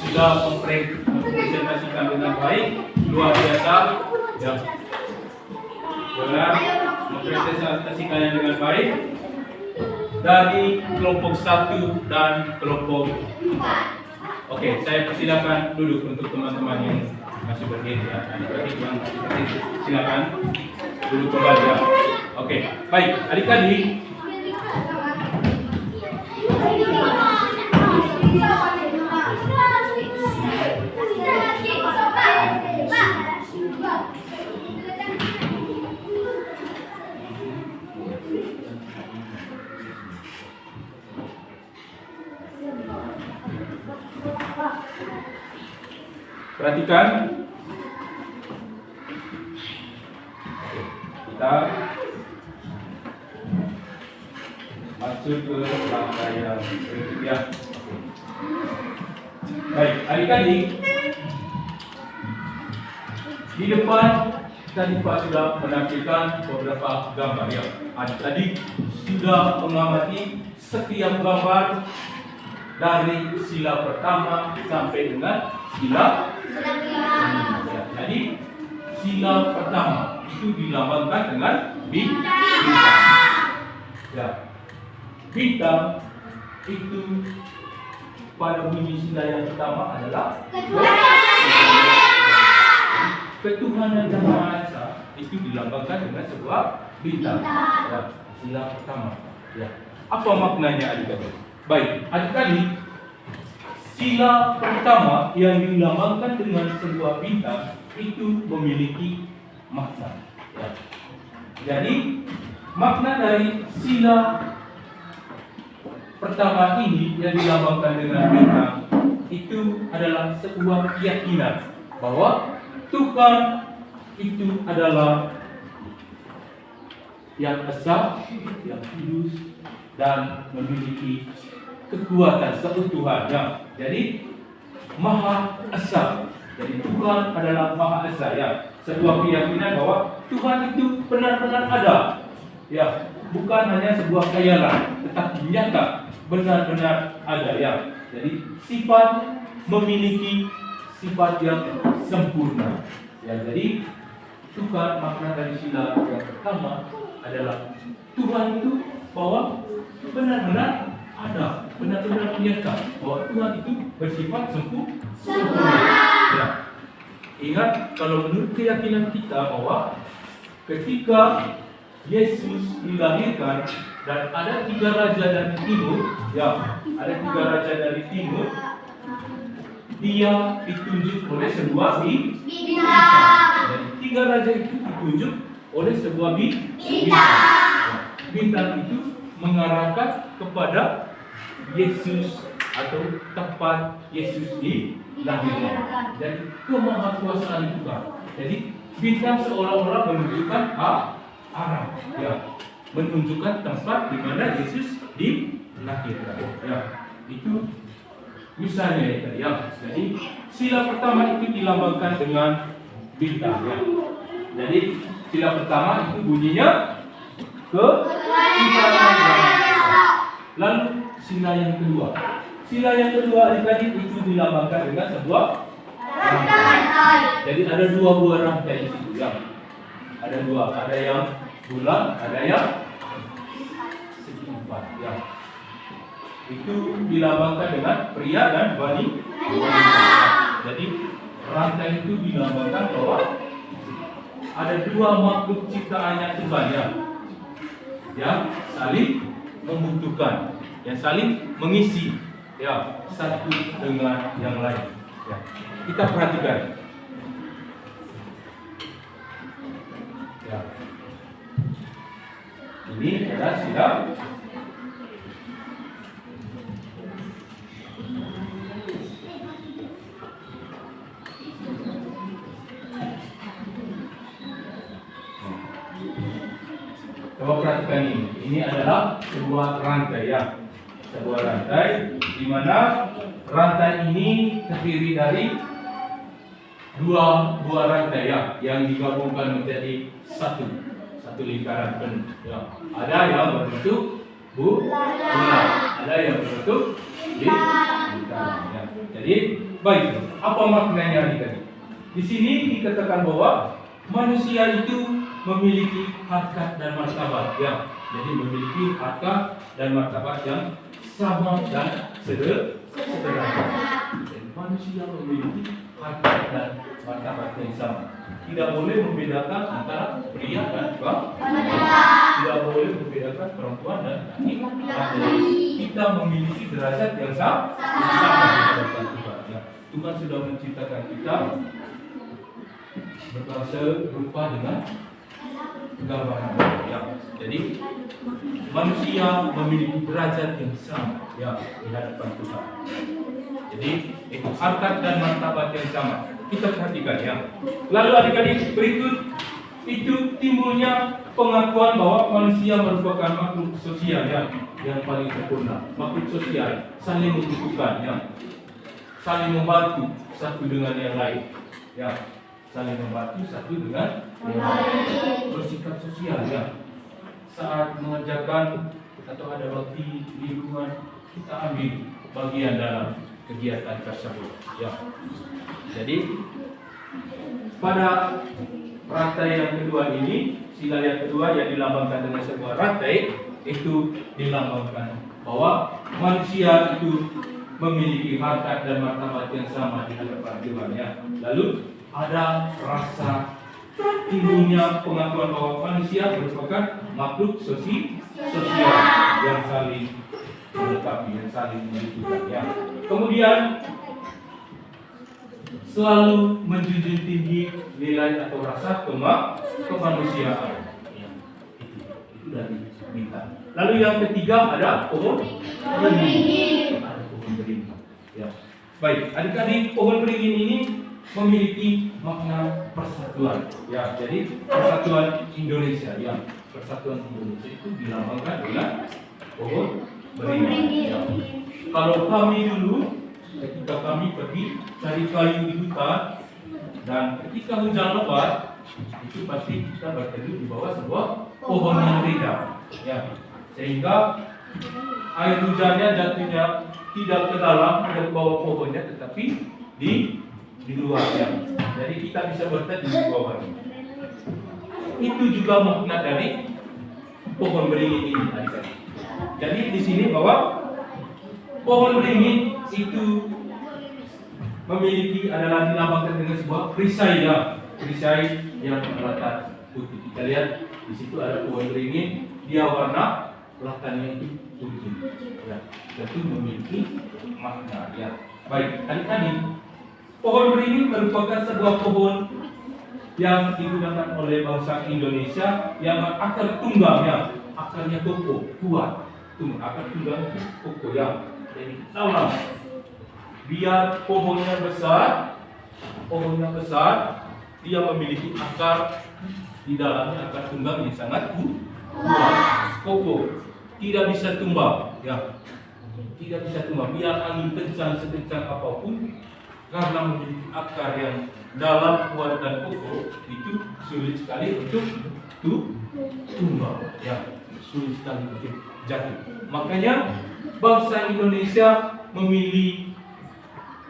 sudah mempresentasikan dengan baik, luar biasa. Ya. Dengan mempresentasikannya dengan baik dari kelompok 1 dan kelompok 4. Oke, saya persilakan duduk untuk teman-teman yang masih berdiri ya. Adik-adik yang silakan duduk kembali ya. Oke, baik adik-adik. Perhatikan, kita masuk ke rangkaian berikutnya. Baik, adik-adik, di depan tadi Pak sudah menampilkan beberapa gambar ya. Adik-adik sudah mengamati setiap gambar dari sila pertama sampai dengan sila. Jadi sila pertama itu dilambangkan dengan bintang. Ya. Bintang itu pada bunyi sila yang pertama adalah ketuhanan yang Maha Esa, itu dilambangkan dengan sebuah bintang. Ya, sila pertama. Ya. Apa maknanya adik-adik? Baik, adik-adik, sila pertama yang dilambangkan dengan sebuah bintang itu memiliki makna. Ya. Jadi makna dari sila pertama ini yang dilambangkan dengan bintang itu adalah sebuah keyakinan bahwa Tuhan itu adalah yang esa, yang kudus, dan memiliki kekuatan seutuhannya. Jadi Maha Esa. Jadi Tuhan adalah Maha Esa ya. Sebuah keyakinan bahwa Tuhan itu benar-benar ada. Ya, bukan hanya sebuah khayalan, tetapi nyata benar-benar ada ya. Jadi sifat memiliki sifat yang sempurna. Ya, jadi Tuhan, makna dari sila yang pertama adalah Tuhan itu bahwa benar-benar ada, benar-benar nyata bahwa Tuhan itu bersifat sempurna. Ya. Ingat, kalau menurut keyakinan kita bahwa ketika Yesus dilahirkan dan ada 3 raja dari timur, ya, ada 3 raja dari timur, dia ditunjuk oleh sebuah bintang. Dan 3 raja itu ditunjuk oleh sebuah bintang. Bintang itu mengarahkan kepada Yesus atau tempat Yesus dilahirkan dan kemahakuasaan Tuhan. Jadi bintang seolah-olah menunjukkan arah, ya, menunjukkan tempat di mana Yesus dilahirkan. Ya, itu misalnya ya. Jadi sila pertama itu dilambangkan dengan bintang. Ya. Jadi sila pertama itu bunyinya ke lalu sila yang kedua. Sila yang kedua adik-adik itu dilambangkan dengan sebuah rantai. Jadi ada 2 buah rantai di situ ya. Ada 2, ada yang bulat, ada yang segi 4 ya. Itu dilambangkan dengan pria dan wanita. Jadi rantai itu dilambangkan bahwa ada 2 makhluk ciptaannya Tuhan ya, yang saling membutuhkan, yang saling mengisi ya, satu dengan yang lain ya. Kita perhatikan ya. Ini adalah sila coba perhatikan ini. Ini adalah sebuah rantai ya. Sebuah rantai di mana rantai ini terdiri dari 2 buah rantai ya, yang digabungkan menjadi satu lingkaran penuh. Ya. Ada yang berbentuk bulat, ada yang berbentuk lingkaran. Ya. Jadi baik, apa maknanya adik-adik? Di sini dikatakan bahwa manusia itu memiliki harkat dan martabat, ya. Jadi memiliki harkat dan martabat yang sama dan sederhana. Jadi manusia memiliki harkat dan martabat yang sama. Tidak boleh membedakan antara pria dan wanita. Tidak boleh membedakan perempuan dan laki-laki. Kita memiliki derajat yang sama di hadapan Tuhan. Ya. Tuhan sudah menciptakan kita berbangsa rupa dengan gambaran. Ya. Jadi manusia memiliki derajat yang sama, ya, di hadapan Tuhan. Jadi itu harkat dan martabat yang sama. Kita perhatikan, ya. Lalu adik-adik, berikut itu timbulnya pengakuan bahwa manusia merupakan makhluk sosial, ya, yang paling sempurna. Makhluk sosial saling membutuhkan, ya, saling membantu satu dengan yang lain, ya, saling membantu satu dengan yang lain. Bersikap sosial, ya. Saat mengerjakan atau ada bakti lingkungan, kita ambil bagian dalam kegiatan tersebut, ya. Jadi pada rantai yang kedua ini, sila yang kedua yang dilambangkan dengan sebuah rantai, itu dilambangkan bahwa manusia itu memiliki harkat dan martabat yang sama di hadapan Tuhan, ya. Lalu ada rasa timbulnya pengakuan bahwa manusia merupakan makhluk sosial yang saling melengkapi, yang saling membutuhkan, ya. Kemudian selalu menjunjung tinggi nilai atau rasa kemanusiaan. Ya, itu dari bintang. Lalu yang ketiga ada pohon beringin. Ada pohon beringin. Ya. Baik, adik-adik, pohon beringin ini memiliki makna persatuan. Ya, jadi persatuan Indonesia, ya. Persatuan Indonesia itu dilambangkan dengan pohon beringin. Ya. Kalau kami dulu, ketika kami pergi cari kayu di hutan, dan ketika hujan lebat, itu pasti kita berteduh di bawah sebuah pohon yang rindang, ya. Sehingga air hujannya jatuhnya tidak ke dalam, tidak ke bawah pohonnya, tetapi di luar, ya. Jadi kita bisa berteduh di bawahnya. Itu juga makna dari pohon beringin ini, adik-adik. Jadi di sini bahwa pohon beringin itu memiliki adalah dilambangkan dengan sebuah perisai, ya, perisai yang berlatar putih. Kita lihat di situ ada pohon beringin, dia warna latarnya itu putih, ya. Tentu memiliki makna, ya. Baik, adik-adik, pohon beringin merupakan sebuah pohon yang digunakan oleh bangsa Indonesia yang akar tunggangnya, akarnya kokoh, kuat, akar tunggang kokoh, ya. Jadi dalam biar pohonnya besar, dia memiliki akar di dalamnya, akar tunggang yang sangat kuat, kokoh, tidak bisa tumbang, ya, tidak bisa tumbang. Biar angin kencang sekencang apapun, karena memiliki akar yang dalam, kuat dan kokoh, itu sulit sekali untuk tumbang, ya, sulit sekali untuk jatuh. Makanya bangsa Indonesia memilih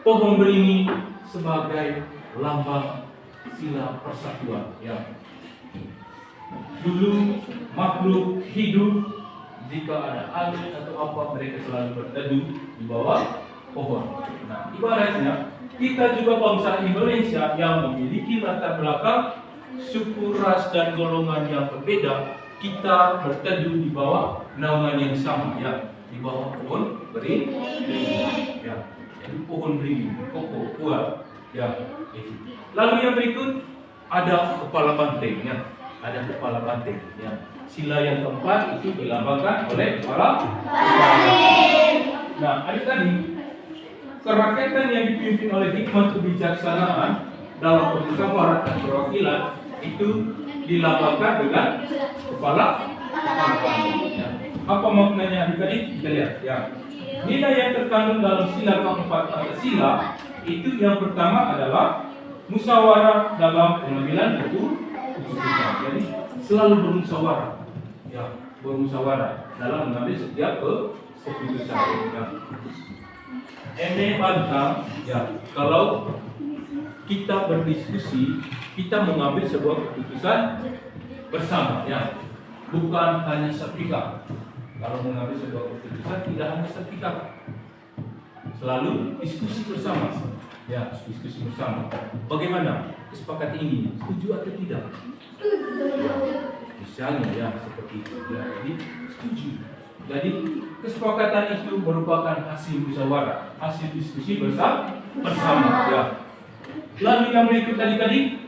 pohon beringin sebagai lambang sila persatuan, ya. Dulu makhluk hidup, jika ada angin atau apa, mereka selalu berteduh di bawah pohon. Nah, ibaratnya kita juga bangsa Indonesia yang memiliki latar belakang suku, ras dan golongan yang berbeda, kita berteduh di bawah naungan yang sama, ya, di bawah pohon beringin, ya. Jadi pohon beringin, kokoh, kuat, ya. Lalu yang berikut ada kepala banteng, ya. Ada kepala banteng, ya. Sila yang keempat itu dilambangkan oleh kepala banteng. Nah, adik-adik, kerakyatan yang dipimpin oleh hikmat kebijaksanaan dalam permusyawaratan perwakilan itu dilambangkan dengan kepala banteng, ya. Apa maknanya adik-adik? Kita lihat, ya. Nilai yang terkandung dalam sila keempat Pancasila itu yang pertama adalah musyawarah dalam pengambilan keputusan. Jadi selalu bermusyawarah, ya, bermusyawarah dalam mengambil setiap keputusan. Ya. Eme Bantang Ya, kalau kita berdiskusi, kita mengambil sebuah keputusan bersama, ya, bukan hanya sepihak. Kalau mengambil sebuah keputusan tidak hanya sepihak, selalu diskusi bersama, ya, diskusi bersama. Bagaimana kesepakatan ini? Setuju atau tidak? Misalnya, ya, seperti itu. Ya, jadi setuju. Jadi kesepakatan itu merupakan hasil musyawarah, hasil diskusi bersama, ya. Lalu yang berikut tadi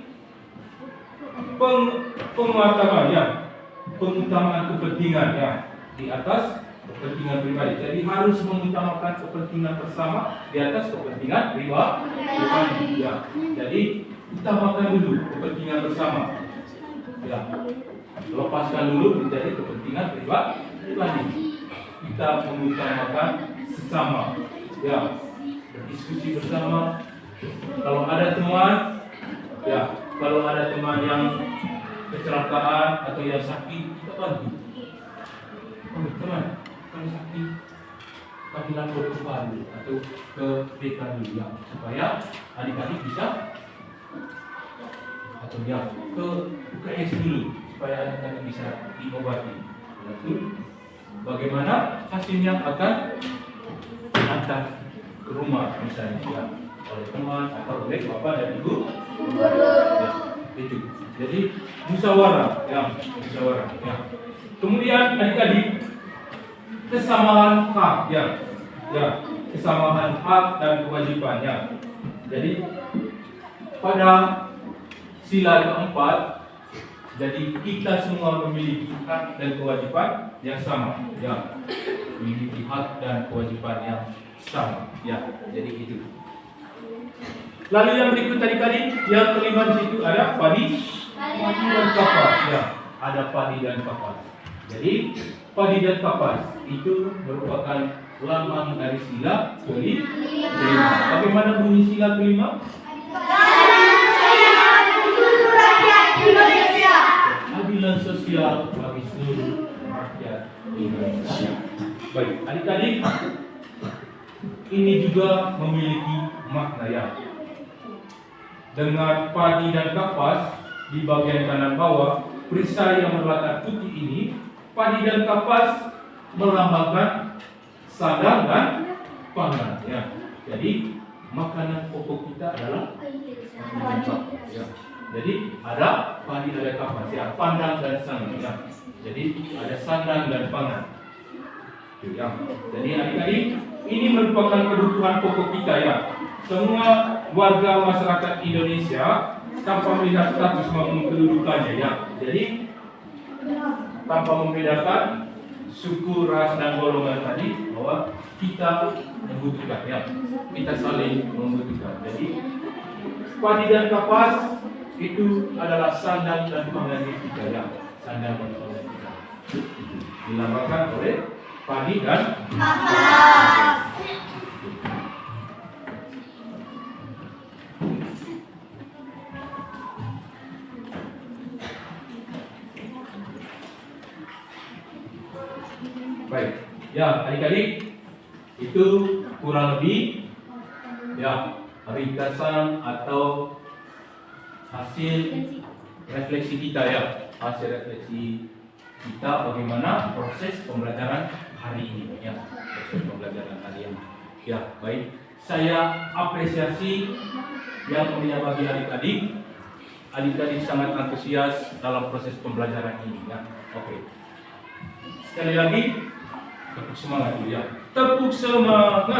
pengutamaan kepentingan, ya, di atas kepentingan pribadi. Jadi harus mengutamakan kepentingan bersama di atas kepentingan pribadi. Ya. Jadi utamakan dulu kepentingan bersama. Ya. Lepaskan dulu menjadi kepentingan pribadi. Kita mengutamakan sesama, ya, berdiskusi bersama. Kalau ada teman, ya, kalau ada teman yang kecelakaan atau yang sakit, kita bantu. Oh, teman, kalau sakit, kami lapor ke Palu atau ke BKD, ya, supaya adik-adik bisa, atau ya ke UKS dulu, supaya adik-adik bisa diobati. Lalu bagaimana hasilnya akan diantar ke rumah, misalnya, ya, oleh teman atau oleh bapak dan ibu. Ya, itu. Jadi musyawarah, ya, musyawarah, ya. Kemudian adik-adik kesamaan hak, ya, kesamaan hak dan kewajibannya. Jadi pada sila keempat, jadi kita semua memiliki hak dan kewajiban yang sama, ya, memiliki hak dan kewajiban yang sama, ya. Jadi itu. Lalu yang berikut tadi yang kelima di situ ada padi dan kapas, ya, ada padi dan kapas. Jadi padi dan kapas itu merupakan lambang dari sila kelima. Bagaimana bunyi sila kelima? Keadilan sosial bagi seluruh rakyat Indonesia. Baik, adik-adik, ini juga memiliki makna, ya. Dengan padi dan kapas di bagian kanan bawah, perisai yang berlatar putih ini, padi dan kapas melambangkan sandang dan pangan, ya. Jadi makanan pokok kita adalah padi, ya. Jadi ada padi dan kapas, ya, pandang dan sandang, ya. Jadi ada sandang dan pangan, ya. Jadi adik-adik, ini merupakan kebutuhan pokok kita, ya. Semua warga masyarakat Indonesia tanpa melihat status maupun kedudukannya, ya. Jadi tanpa membedakan suku, ras dan golongan tadi, bahwa kita membutuhkan, ya. Kita saling membutuhkan. Jadi padi dan kapas itu adalah sandang dan pangan kita, ya. Sandang dan pangan kita dilambangkan oleh padi dan kapas. Baik, ya, adik-adik, itu kurang lebih, ya, ringkasan atau hasil refleksi kita, ya, hasil refleksi kita bagaimana proses pembelajaran hari ini, ya, proses pembelajaran hari ini. Ya, baik, saya apresiasi yang mulia bagi adik-adik. Adik-adik sangat antusias dalam proses pembelajaran ini, ya. Oke. Sekali lagi, tepuk semangat dulu, ya. Tepuk semangat.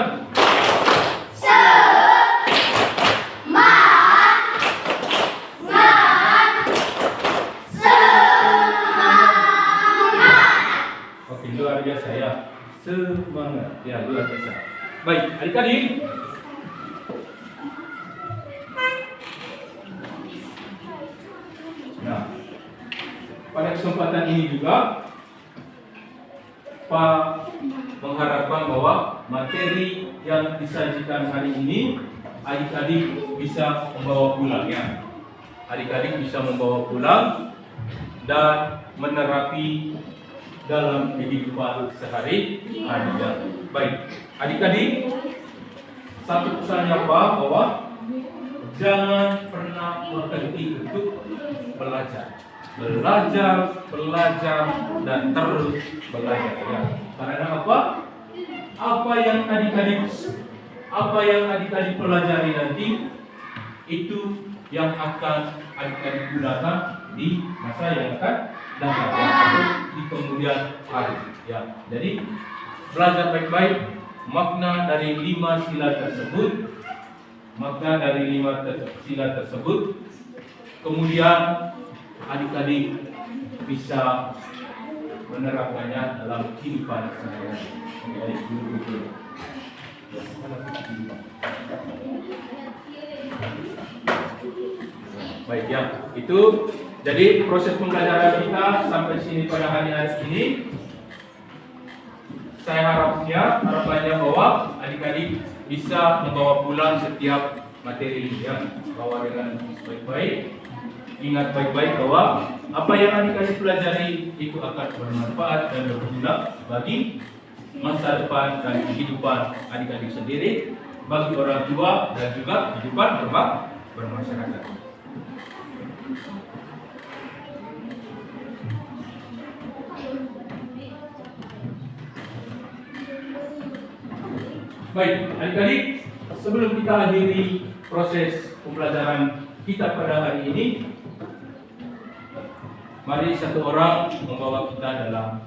Oke, luar biasa, ya. Semangat, ya, luar biasa. Baik, adik-adik. Nah, pada kesempatan ini juga Pak mengharapkan bahwa materi yang disajikan hari ini adik-adik bisa membawa pulang, ya. Adik-adik bisa membawa pulang dan menerapi dalam kehidupan sehari-hari, ya. Baik, adik-adik, Satu pesannya apa? Bahwa jangan pernah berhenti untuk belajar. Belajar, dan terus belajar. Ya. Karena apa? Apa yang adik-adik pelajari nanti itu yang akan adik-adik gunakan di masa yang akan datang atau di kemudian hari. Ya. Jadi belajar baik-baik makna dari 5 sila tersebut. Kemudian adik-adik bisa menerapkannya dalam kehidupan sehari-hari. Adik-adik dulu. Baik ya, itu jadi proses pembelajaran kita sampai sini pada hari ini. Saya harapannya bahwa adik-adik bisa membawa pulang setiap materi yang bawa dengan baik-baik. Ingat baik-baik bahwa apa yang adik-adik pelajari itu akan bermanfaat dan berguna bagi masa depan dan kehidupan adik-adik sendiri, bagi orang tua dan juga kehidupan bermasyarakat. Baik, adik-adik, sebelum kita akhiri proses pembelajaran kita pada hari ini, mari satu orang membawa kita dalam